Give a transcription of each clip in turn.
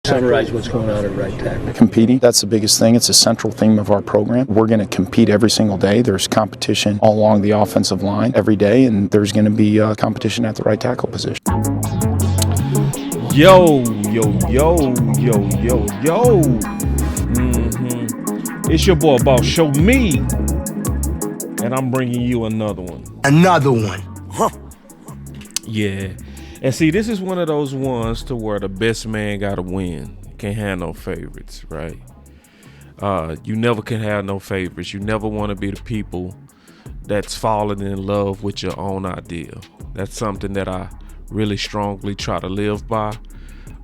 Summarize what's going on at right tackle. Competing, that's the biggest thing. It's a central theme of our program. We're going to compete every single day. There's competition all along the offensive line every day, and there's going to be competition at the right tackle position. Yo. It's your boy, Boss Show Me, and I'm bringing you another one. Huh. Yeah. And see, this is one of those ones to where the best man got to win. Can't have no favorites, right? You never can have no favorites. You never want to be the people that's falling in love with your own idea. That's something that I really strongly try to live by,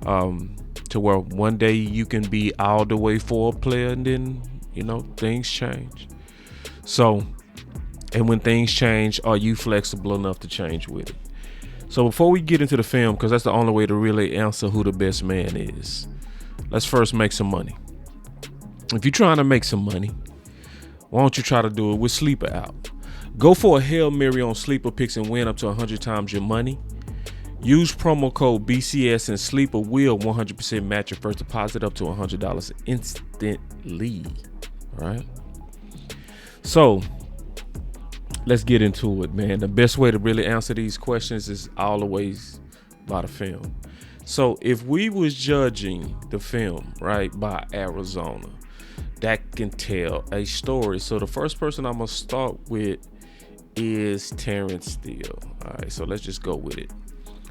to where one day you can be all the way for a player, and then, you know, things change. So, and when things change, are you flexible enough to change with it? So before we get into the film, because that's the only way to really answer who the best man is, let's first make some money. If you're trying to make some money, why don't you try to do it with Sleeper out? Go for a Hail Mary on Sleeper picks and win up to 100 times your money. Use promo code BCS and Sleeper will 100% match your first deposit up to $100 instantly. All right. So let's get into it, man. The best way to really answer these questions is always by the film. So if we was judging the film, right, by Arizona, that can tell a story. So the first person I'm going to start with is Terrence Steele. All right, so let's just go with it.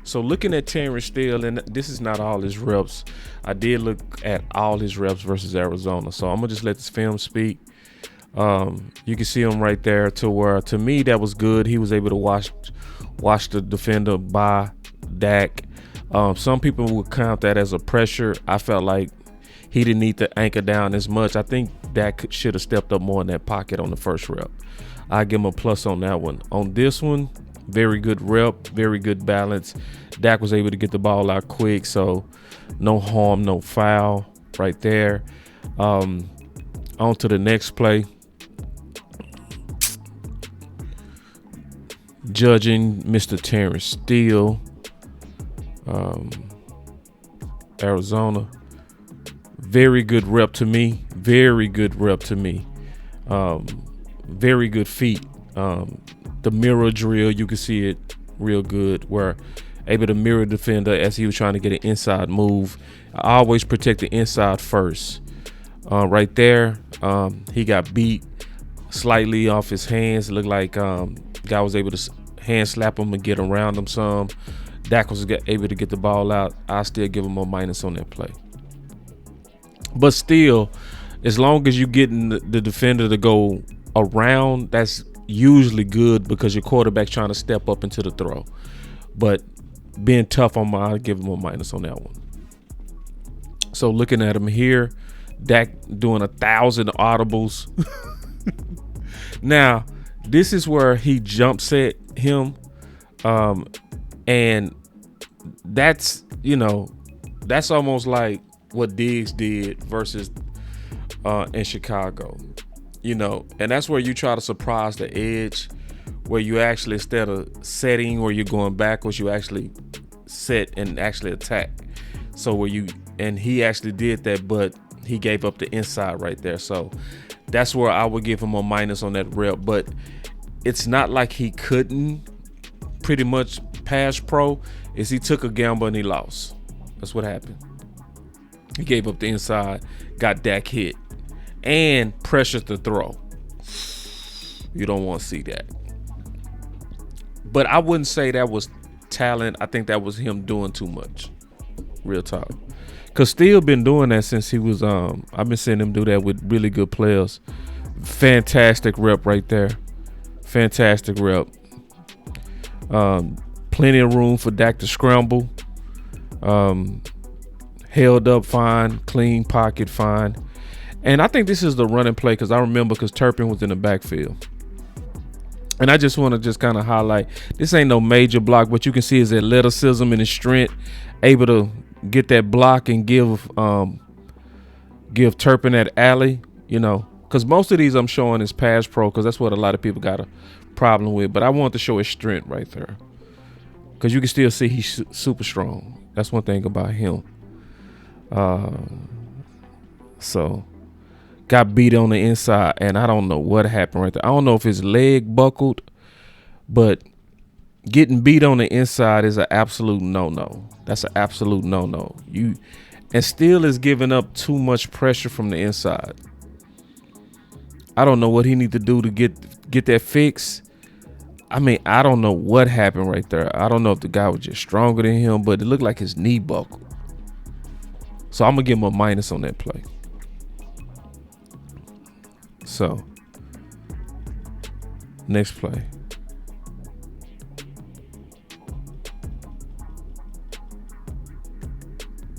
So looking at Terrence Steele, and this is not all his reps. I did look at all his reps versus Arizona. So I'm going to just let this film speak. You can see him right there to where, to me, that was good. He was able to watch the defender by Dak. Some people would count that as a pressure. I felt like he didn't need to anchor down as much. I think Dak should have stepped up more in that pocket on the first rep. I give him a plus on that one. On this one, very good rep, very good balance. Dak was able to get the ball out quick, so no harm, no foul right there. On to the next play. Judging Mr. Terrence Steele, Arizona. Very good rep to me. Very good rep to me. Very good feet. The mirror drill, you can see it real good, where able to mirror defender as he was trying to get an inside move. I always protect the inside first. Right there, he got beat slightly off his hands. It looked like guy was able to hand slap him and get around him some. Dak was able to get the ball out. I still give him a minus on that play. But still, as long as you getting the defender to go around, that's usually good because your quarterback's trying to step up into the throw. But being tough on I'll give him a minus on that one. So looking at him here, Dak doing 1,000 audibles. Now, this is where he jumps at him. And that's, you know, that's almost like what Diggs did versus in Chicago, you know, and that's where you try to surprise the edge, where you actually, instead of setting or you're going backwards, you actually set and actually attack. So where you, and he actually did that, but he gave up the inside right there. So that's where I would give him a minus on that rep. But it's not like he couldn't pretty much pass pro. Is he took a gamble and he lost. That's what happened. He gave up the inside, got Dak hit, and pressured the throw. You don't want to see that. But I wouldn't say that was talent. I think that was him doing too much. Real talk. Cause Steele been doing that since he was I've been seeing him do that with really good players. Fantastic rep right there. Fantastic rep. Plenty of room for Dak to scramble. Held up fine, clean pocket fine. And I think this is the running play because I remember because Turpin was in the backfield. And I just want to just kind of highlight, this ain't no major block, but you can see his athleticism and his strength, able to get that block and give Turpin that alley, you know, because most of these I'm showing is pass pro because that's what a lot of people got a problem with. But I want to show his strength right there because you can still see he's super strong. That's one thing about him. So got beat on the inside, and I don't know what happened right there. I don't know if his leg buckled, but getting beat on the inside is an absolute no-no. That's an absolute no-no. And Steele is giving up too much pressure from the inside. I don't know what he need to do to get that fixed. I mean, I don't know what happened right there. I don't know if the guy was just stronger than him, but it looked like his knee buckled. So I'm going to give him a minus on that play. So, next play.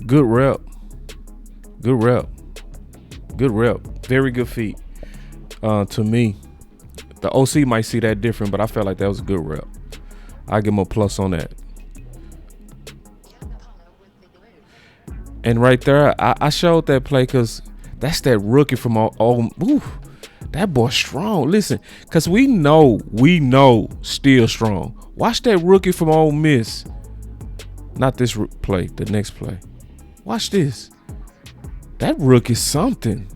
Good rep. Good rep. Good rep. Very good feet. To me, the OC might see that different, but I felt like that was a good rep. I give him a plus on that. And right there, I showed that play because that's that rookie from that boy strong. Listen, because we know Steele strong. Watch that rookie from Ole Miss. Not this play, the next play. Watch this. That rookie's something.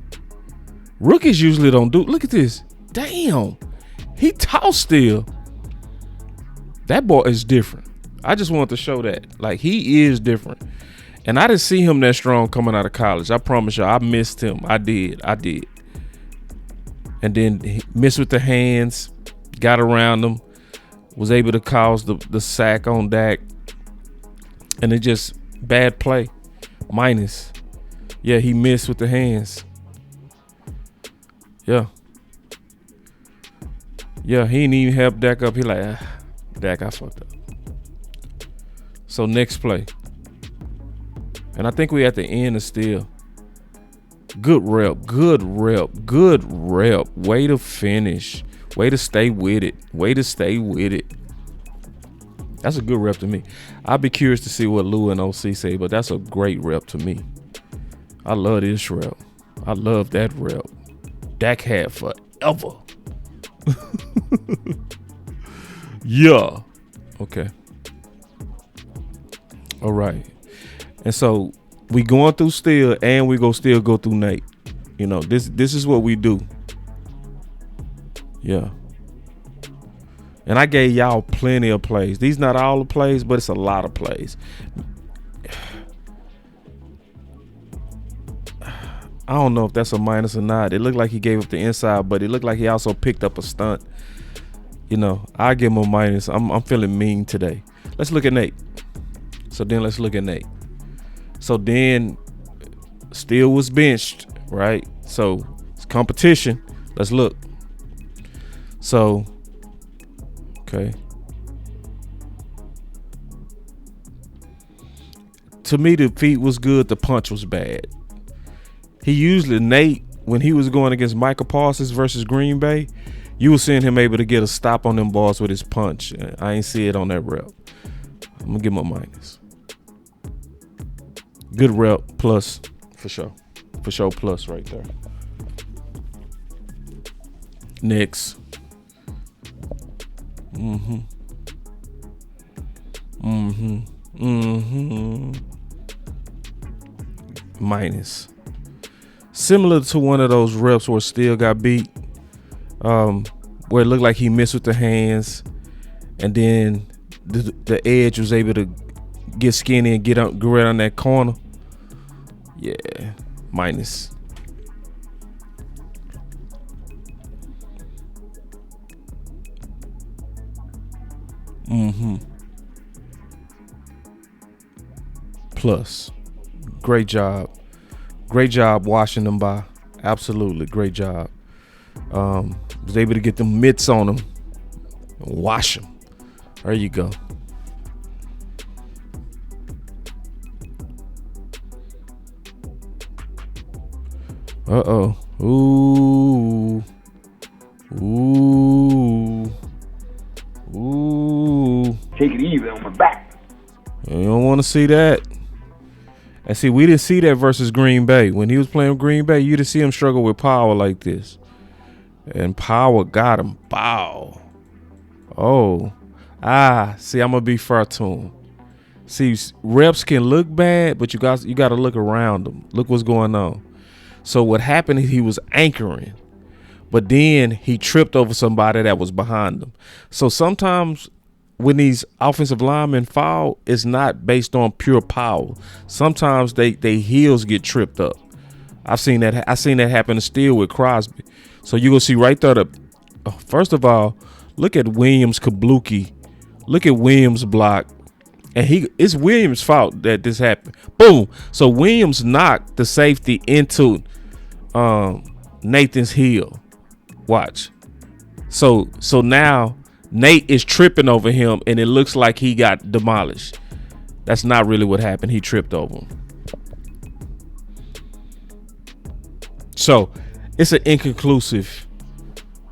Rookies usually don't do. Look at this. Damn. He tall still. That boy is different. I just wanted to show that. Like, he is different. And I didn't see him that strong coming out of college. I promise you, I missed him. I did. And then he missed with the hands, got around him, was able to cause the sack on Dak. And it just bad play. Minus. Yeah, he missed with the hands. Yeah, he didn't even help Dak up. He like, Dak, I fucked up. So next play. And I think we at the end of Steele. Good rep. Way to finish. Way to stay with it. That's a good rep to me. I'd be curious to see what Lou and OC say, but that's a great rep to me. I love this rep. I love that rep. Dak had forever. Yeah. Okay. All right. And so we going through Steele, and we still go through Nate. You know, this is what we do. Yeah. And I gave y'all plenty of plays. These not all the plays, but it's a lot of plays. I don't know if that's a minus or not. It looked like he gave up the inside, but it looked like he also picked up a stunt. You know, I give him a minus. I'm feeling mean today. Let's look at Nate. So then Steele was benched, right? So it's competition. Let's look. So, okay. To me, the feet was good. The punch was bad. Nate, when he was going against Micah Parsons versus Green Bay, you were seeing him able to get a stop on them balls with his punch. I ain't see it on that rep. I'm going to give him a minus. Good rep, plus, for sure. For sure, plus right there. Next. Minus. Similar to one of those reps where Steele got beat, where it looked like he missed with the hands, and then the edge was able to get skinny and get right on that corner. Yeah, minus. Plus. Great job. Great job washing them by. Absolutely. Great job. Was able to get the mitts on them and wash them. There you go. Uh-oh. Ooh. Take it easy on my back. You don't want to see that. And see, we didn't see that versus Green Bay. When he was playing with Green Bay, you didn't see him struggle with power like this. And power got him. Bow. Oh. See, I'm going to be fair to him. See, reps can look bad, but you got to look around them. Look what's going on. So what happened is he was anchoring, but then he tripped over somebody that was behind him. So sometimes when these offensive linemen foul, it's not based on pure power. Sometimes they heels get tripped up. I've seen that happen to Steele with Crosby. So you will see right there. First of all, look at Williams Kabuki. Look at Williams' block. And it's Williams' fault that this happened. Boom. So Williams knocked the safety into Nathan's heel. Watch. So now Nate is tripping over him, and it looks like he got demolished. That's not really what happened. He tripped over him. So it's an inconclusive.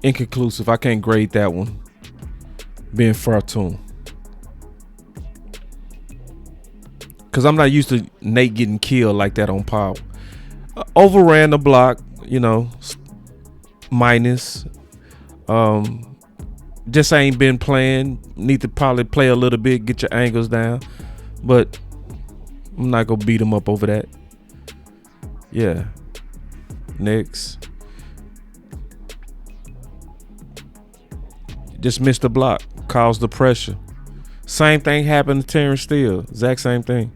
I can't grade that one. Being Fartoon. Because I'm not used to Nate getting killed like that on power. Overran the block, minus. Just ain't been playing. Need to probably play a little bit, get your angles down. But I'm not going to beat him up over that. Yeah. Next. Just missed the block. Caused the pressure. Same thing happened to Terrence Steele. Exact same thing.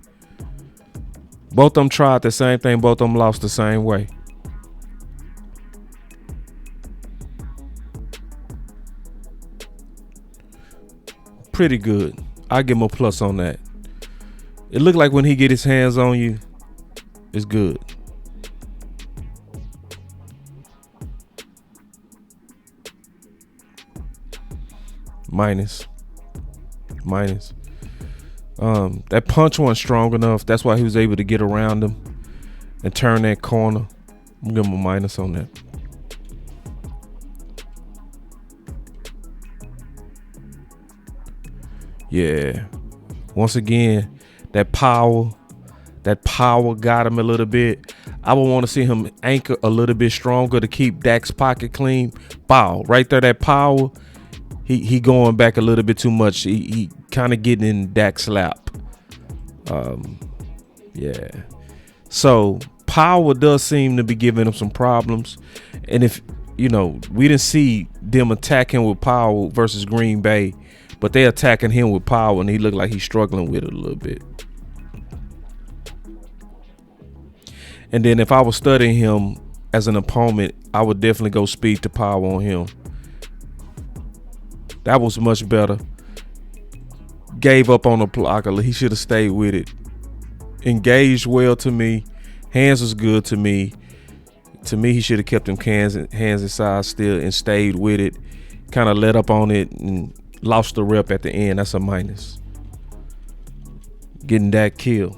Both of them tried the same thing. Both of them lost the same way. Pretty good. I give him a plus on that. It looked like when he get his hands on you, it's good. Minus. That punch wasn't strong enough. That's why he was able to get around him and turn that corner. I'm give him a minus on that. Yeah. Once again, that power got him a little bit. I would want to see him anchor a little bit stronger to keep Dak's pocket clean. Pow. Right there, that power. He going back a little bit too much. He kind of getting in Dak's lap. Yeah. So power does seem to be giving him some problems. And if we didn't see them attacking with power versus Green Bay, but they attacking him with power, and he looked like he's struggling with it a little bit. And then if I was studying him as an opponent, I would definitely go speed to power on him. That was much better. Gave up on the block. He should have stayed with it. Engaged well to me. Hands was good to me. To me, he should have kept them hands inside still and stayed with it. Kind of let up on it and lost the rep at the end. That's a minus. Getting that kill.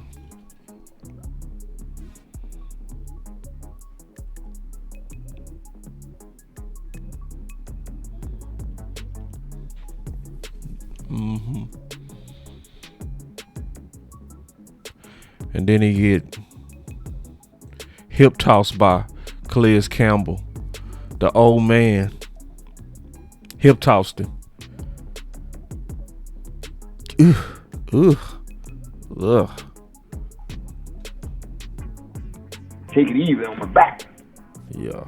And then he get hip tossed by Calais Campbell, the old man. Hip tossed him. Ugh. Take it easy on my back. Yeah.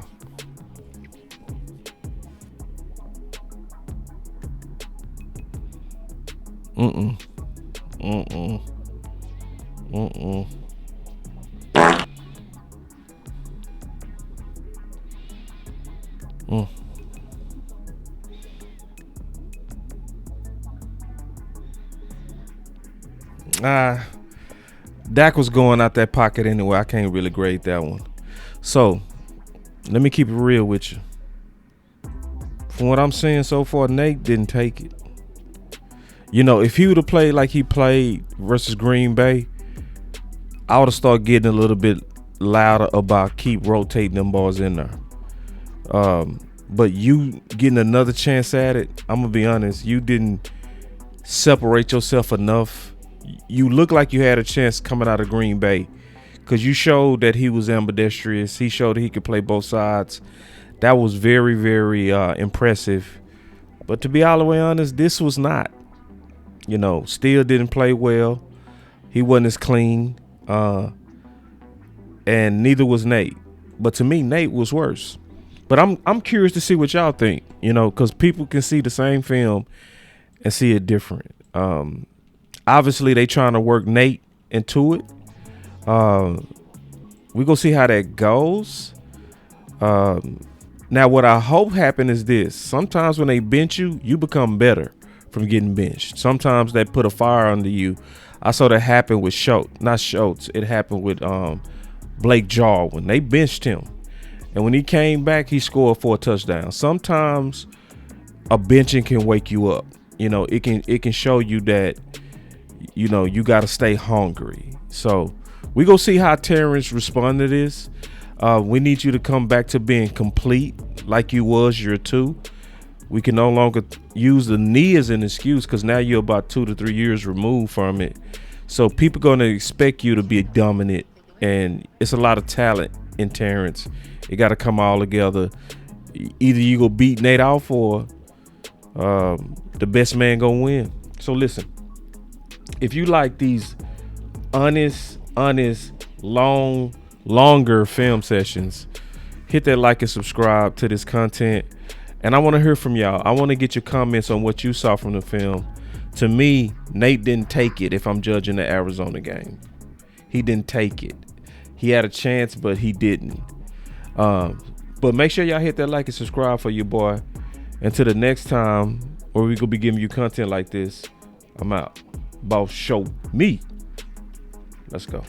Dak was going out that pocket anyway. I can't really grade that one. So let me keep it real with you. From what I'm seeing so far, Nate didn't take it. If he would have played like he played versus Green Bay, I would have started getting a little bit louder about keep rotating them balls in there. But you getting another chance at it, I'm going to be honest, you didn't separate yourself enough. You look like you had a chance coming out of Green Bay because you showed that he was ambidextrous. He showed that he could play both sides. That was very, very impressive. But to be all the way honest, this was not. Steele didn't play well. He wasn't as clean, and neither was Nate. But to me, Nate was worse. But I'm curious to see what y'all think, because people can see the same film and see it different. Obviously, they trying to work Nate into it. We gonna see how that goes. Now, what I hope happen is this. Sometimes when they bench you, you become better from getting benched. Sometimes they put a fire under you. I saw that happen with Schultz. It happened with Blake Jarwin. They benched him. And when he came back, he scored 4 touchdowns. Sometimes a benching can wake you up. It can show you that, you got to stay hungry. So we gonna see how Terrence respond to this. We need you to come back to being complete like you was year 2. We can no longer use the knee as an excuse because now you're about 2 to 3 years removed from it. So people going to expect you to be dominant, and it's a lot of talent in Terrence. It got to come all together. Either you go beat Nate off or the best man going to win. So listen, if you like these honest, longer film sessions, hit that like and subscribe to this content. And I want to hear from y'all. I want to get your comments on what you saw from the film. To me, Nate didn't take it if I'm judging the Arizona game. He didn't take it. He had a chance, but he didn't. But make sure y'all hit that like and subscribe for your boy. Until the next time where we gonna be giving you content like this, I'm out. Boss, show me. Let's go.